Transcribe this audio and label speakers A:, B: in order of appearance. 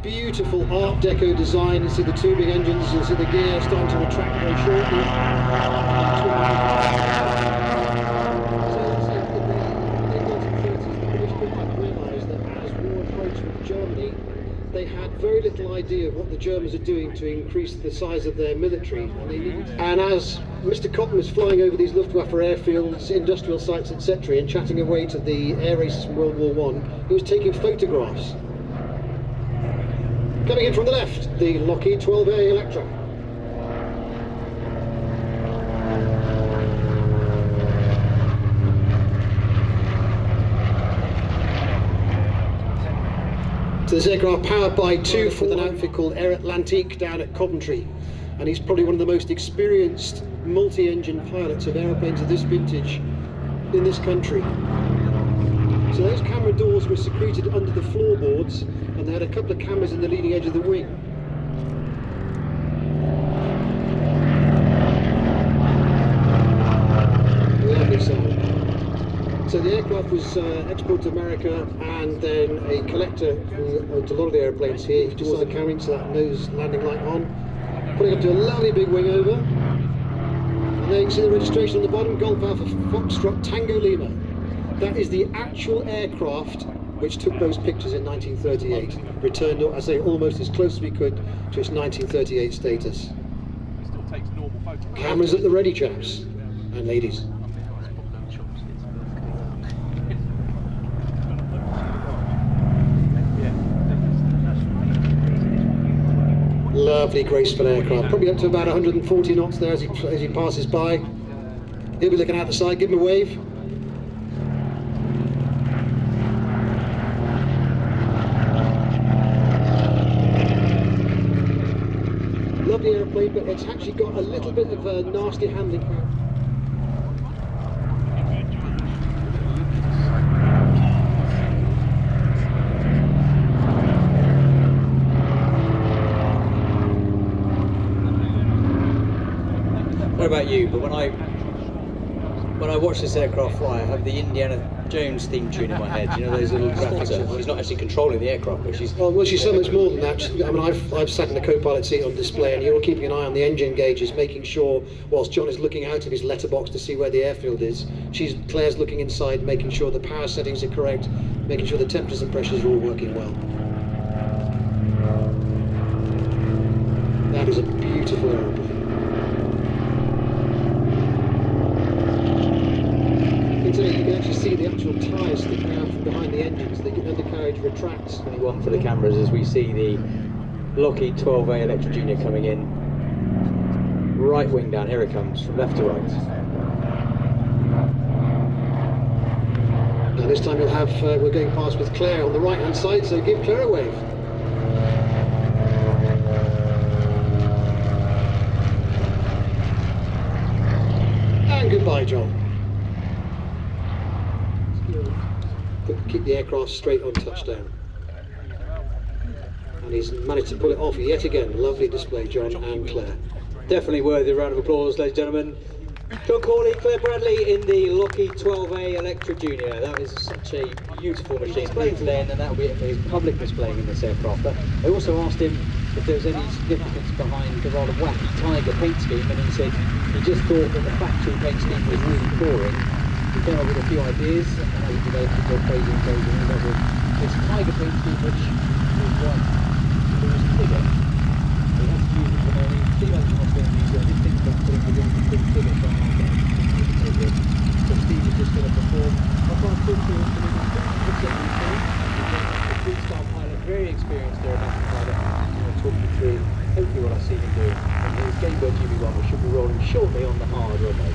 A: beautiful Art Deco design. You see the two big engines, you'll see the gear starting to retract very shortly. So in the 1930s, the British government realised that as war approached with Germany, they had very little idea of what the Germans are doing to increase the size of their military. And as Mr. Cotton was flying over these Luftwaffe airfields, industrial sites, etc., and chatting away to the air races from World War I, he was taking photographs. Coming in from the left, the Lockheed 12A Electra. So this aircraft powered by two with an outfit called Air Atlantique down at Coventry, and he's probably one of the most experienced multi-engine pilots of aeroplanes of this vintage in this country. So those camera doors were secreted under the floorboards, and they had a couple of cameras in the leading edge of the wing. Lovely sound. So the aircraft was exported to America, and then a collector who owned a lot of the airplanes here, he towards the camera, so that nose landing light on, putting up to a lovely big wing over. And there you can see the registration on the bottom, Golf Alpha Foxtrot Tango Lima. That is the actual aircraft which took those pictures in 1938. Returned, I say, almost as close as we could to its 1938 status.
B: It still takes normal photos.
A: Cameras at the ready, chaps and ladies. Lovely, graceful aircraft. Probably up to about 140 knots there as he passes by. He'll be looking out the side. Give him a wave. Lovely airplane, but it's actually got a little bit of a nasty handling.
C: I don't know about you, but when I watch this aircraft fly, I have the Indiana Jones theme tune in my head. You know those little graphics. She's not actually controlling the aircraft, but she's...
A: Well, she's so much more than that. I mean, I've sat in the co-pilot seat on display, and you're keeping an eye on the engine gauges, making sure, whilst John is looking out of his letterbox to see where the airfield is, Claire's looking inside, making sure the power settings are correct, making sure the temperatures and pressures are all working well. That is a beautiful aeroplane. You can actually see the actual tyres sticking out from behind the engines. The undercarriage retracts.
C: 21 for the cameras as we see the Lockheed 12A Electra Junior coming in. Right wing down, here it comes, from left to right.
A: Now this time we'll have, we're going past with Claire on the right hand side, so give Claire a wave. And goodbye, John. Keep the aircraft straight on touchdown. And he's managed to pull it off yet again. Lovely display, John and Claire.
C: Definitely worthy of a round of applause, ladies and gentlemen. John Corley, Claire Bradley in the Lockheed 12A Electra Junior. That is such a beautiful machine. Displaying today, and then that will be his public displaying in this aircraft. But I also asked him if there was any significance behind the rather wacky Tiger paint scheme, and he said he just thought that the factory paint scheme was really boring. He came up with a few ideas, and as he developed it, more crazy and crazy, and he ended up with this Tiger paint scheme, which was white. It was bigger. We have to use it for morning. Steve hasn't got to use it. I did think about putting it in a big figure, but I'm not going to do it. So Steve is just going to perform. I've got to talk to him. He's a three-star pilot, very experienced aerobatic pilot. I'm going to talk you through hopefully what I see him do. And his Gamebird GB1, which should be rolling shortly on the hard runway.